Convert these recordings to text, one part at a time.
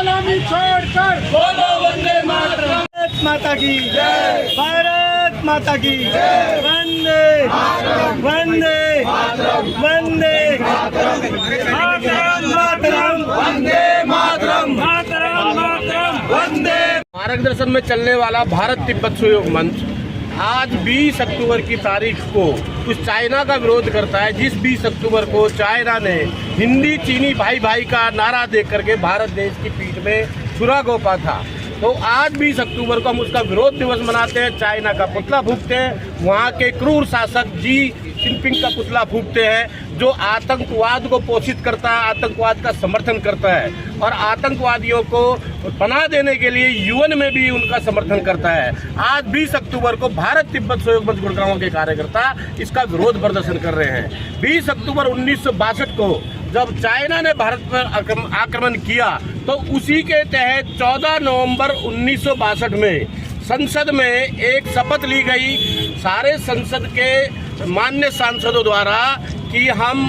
सलामी छोड़कर बोलो वंदे मातरम। भारत माता की जय, भारत माता की जय, वंदे वंदे वंदे मातरम, मातरम, वंदे मातरम, मातरम, मातरम, वंदे। मार्गदर्शन में चलने वाला भारत तिब्बत सहयोग मंच आज 20 अक्टूबर की तारीख को उस चाइना का विरोध करता है जिस 20 अक्टूबर को चाइना ने हिंदी चीनी भाई भाई का नारा दे करके भारत देश की पीठ में छुरा घोंपा था। तो आज 20 अक्टूबर को हम उसका विरोध दिवस मनाते हैं, चाइना का पुतला फूंकते हैं, वहाँ के क्रूर शासक जी जिनपिंग का पुतला फूंकते हैं जो आतंकवाद को पोषित करता है, आतंकवाद का समर्थन करता है और आतंकवादियों को पनाह देने के लिए यूएन में भी उनका समर्थन करता है। आज 20 अक्टूबर को भारत तिब्बत सहयोग मंच गुड़गांव के कार्यकर्ता इसका विरोध प्रदर्शन कर रहे हैं। 20 अक्टूबर 1962 को जब चाइना ने भारत पर आक्रमण किया तो उसी के तहत 14 नवंबर 1962 में संसद में एक शपथ ली गई सारे संसद के मान्य सांसदों द्वारा कि हम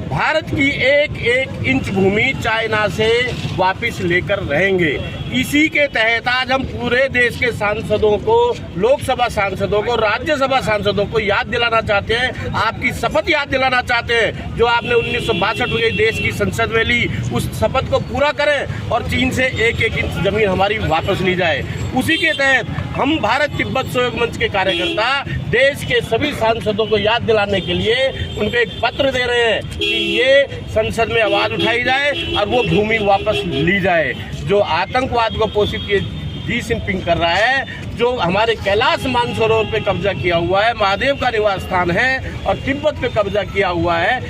भारत की एक एक इंच भूमि चाइना से वापस लेकर रहेंगे। इसी के तहत आज हम पूरे देश के सांसदों को, लोकसभा सांसदों को, राज्यसभा सांसदों को याद दिलाना चाहते हैं, आपकी शपथ याद दिलाना चाहते हैं जो आपने 1962 में देश की संसद में ली, उस शपथ को पूरा करें और चीन से एक एक इंच जमीन हमारी वापस ली जाए। उसी के तहत हम भारत तिब्बत सहयोग मंच के कार्यकर्ता देश के सभी सांसदों को याद दिलाने के लिए उनको एक पत्र दे रहे हैं कि ये संसद में आवाज उठाई जाए और वो भूमि वापस ली जाए। जो आतंकवाद को पोषित जी जिनपिंग कर रहा है, जो हमारे कैलाश मानसरोवर पे कब्जा किया हुआ है, महादेव का निवास स्थान है और तिब्बत पे कब्जा किया हुआ है,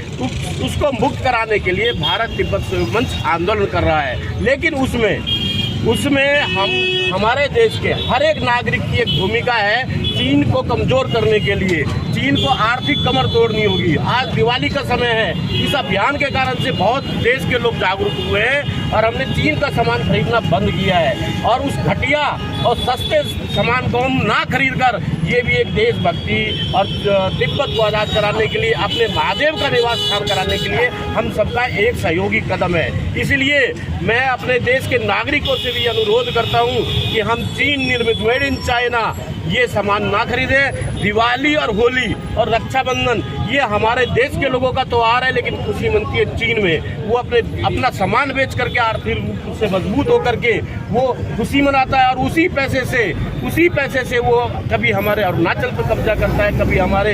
उसको मुक्त कराने के लिए भारत तिब्बत सहयोग मंच आंदोलन कर रहा है। लेकिन उसमें हमारे देश के हर एक नागरिक की एक भूमिका है चीन को कमजोर करने के लिए, चीन को आर्थिक कमर तोड़नी होगी। आज दिवाली का समय है, इस अभियान के कारण से बहुत देश के लोग जागरूक हुए हैं और हमने चीन का सामान खरीदना बंद किया है और उस घटिया और सस्ते सामान को हम ना खरीद कर ये भी एक देशभक्ति और तिब्बत को आज़ाद कराने के लिए, अपने महादेव का निवास स्थान कराने के लिए हम सबका एक सहयोगी कदम है। इसलिए मैं अपने देश के नागरिकों से भी अनुरोध करता हूं कि हम चीन निर्मित मेड इन चाइना ये सामान ना खरीदें। दिवाली और होली और रक्षाबंधन ये हमारे देश के लोगों का त्योहार है, लेकिन खुशी मनती है चीन में। वो अपना सामान बेच करके आर्थिक रूप से मजबूत होकर के वो खुशी मनाता है और उसी पैसे से वो कभी हमारे अरुणाचल पे कब्जा करता है, कभी हमारे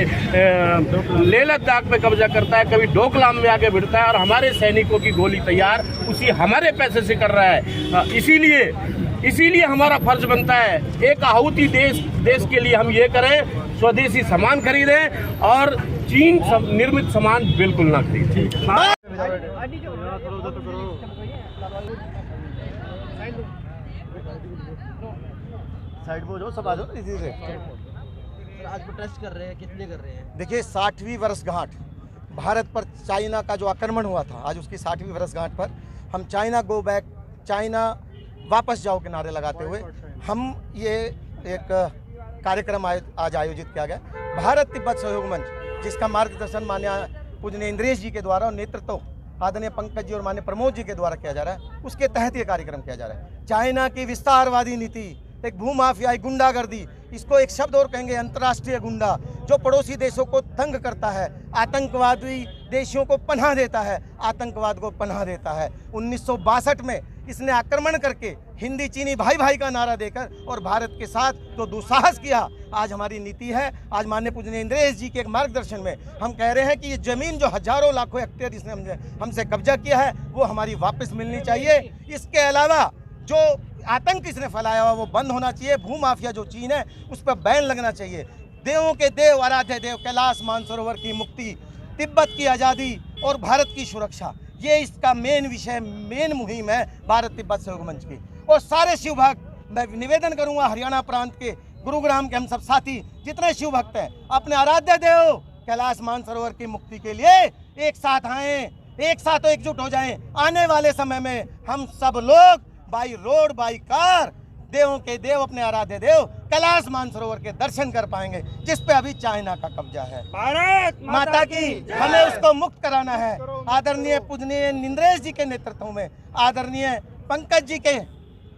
लेह लद्दाख पे कब्जा करता है, कभी डोकलाम में आके भिड़ता है और हमारे सैनिकों की गोली तैयार उसी हमारे पैसे से कर रहा है। इसीलिए हमारा फर्ज बनता है एक आहुति देश के लिए हम ये करें, स्वदेशी सामान खरीदें और चीन निर्मित सामान बिल्कुल ना खरीदें। साइड पे जो सब आ जाओ इसी से। आज प्रोटेस्ट कर रहे हैं, कितने कर रहे हैं? देखिए 60वीं वर्षगांठ भारत पर चाइना का जो आक्रमण हुआ था, आज उसकी 60वीं वर्षगांठ पर हम चाइना गो बैक, चाइना वापस जाओ के नारे लगाते हुए हम ये एक कार्यक्रम आज आयोजित किया गया। भारत तिब्बत सहयोग मंच जिसका मार्गदर्शन माननीय पूजनीय इंद्रेश जी के द्वारा और नेतृत्व आदरणीय पंकज जी और माननीय प्रमोद जी के द्वारा किया जा रहा है, उसके तहत ये कार्यक्रम किया जा रहा है। चाइना की विस्तारवादी नीति, एक भूमाफियाई गुंडागर्दी, इसको एक शब्द और कहेंगे अंतर्राष्ट्रीय गुंडा, जो पड़ोसी देशों को तंग करता है, आतंकवादी देशों को पनाह देता है, आतंकवाद को पनाह देता है। 1962 में इसने आक्रमण करके हिंदी चीनी भाई भाई का नारा देकर और भारत के साथ तो दुस्साहस किया। आज हमारी नीति है, आज माननीय पूजनीय इंद्रेश जी के एक मार्गदर्शन में हम कह रहे हैं कि ये जमीन जो हजारों लाखों हेक्टेयर इसने हमसे कब्जा किया है वो हमारी वापस मिलनी चाहिए। इसके अलावा जो आतंक इसने फैलाया हुआ वो बंद होना चाहिए। भूमाफिया जो चीन है उस पर बैन लगना चाहिए। देवों के देव, आराध्य देव कैलाश मानसरोवर की मुक्ति, तिब्बत की आज़ादी और भारत की सुरक्षा, ये इसका मेन विषय, मेन मुहिम है भारत तिब्बत सहयोग मंच की। और सारे शिव भक्त, मैं निवेदन करूंगा हरियाणा प्रांत के, गुरुग्राम के हम सब साथी जितने शिव भक्त हैं, अपने आराध्य देव कैलाश मानसरोवर की मुक्ति के लिए एक साथ आएँ, एक साथ एकजुट हो जाएं। आने वाले समय में हम सब लोग बाई रोड बाई कार देवों के देव, अपने आराध्य देव कैलाश मानसरोवर के दर्शन कर पाएंगे, जिस पे अभी चाइना का कब्जा है। भारत माता की हमें उसको मुक्त कराना है। आदरणीय पूजनीय इंद्रेश जी के नेतृत्व में, आदरणीय पंकज जी के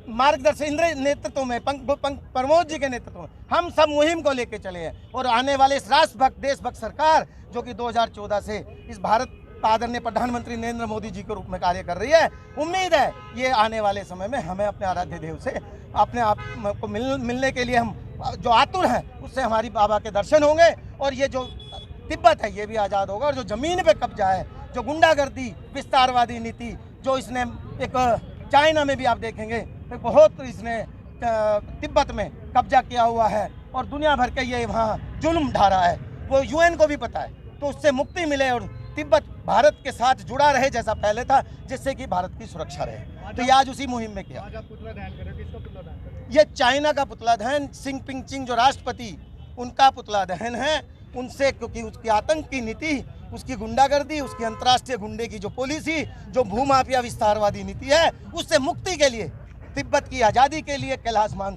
मार्गदर्शन इंद्र नेतृत्व में प्रमोद जी के नेतृत्व में हम सब मुहिम को लेके चले हैं और आने वाले इस राष्ट्रभक्त देशभक्त सरकार जो कि 2014 से इस भारत आदरणीय प्रधानमंत्री नरेंद्र मोदी जी के रूप में कार्य कर रही है, उम्मीद है ये आने वाले समय में हमें अपने आराध्य देव से अपने आप को मिलने के लिए हम जो आतुर हैं उससे हमारी बाबा के दर्शन होंगे और ये जो तिब्बत है ये भी आज़ाद होगा और जो ज़मीन पे कब्जा है, जो गुंडागर्दी विस्तारवादी नीति जो इसने एक चाइना में भी आप देखेंगे तो बहुत इसने तिब्बत में कब्जा किया हुआ है और दुनिया भर के ये वहाँ जुल्म ढा रहा है, वो यूएन को भी पता है। तो उससे मुक्ति मिले और तिब्बत भारत के साथ जुड़ा रहे जैसा पहले था, जिससे कि भारत की सुरक्षा रहे। तो ये आज उसी मुहिम में किया। ये चाइना का पुतला दहन, सिंग पिंगचिंग जो राष्ट्रपति उनका पुतला दहन है उनसे, क्योंकि उसकी आतंक की नीति, उसकी गुंडागर्दी, उसकी अंतर्राष्ट्रीय गुंडे की जो पॉलिसी, जो भूमाफिया विस्तारवादी नीति है, उससे मुक्ति के लिए, तिब्बत की आज़ादी के लिए कैलाश मान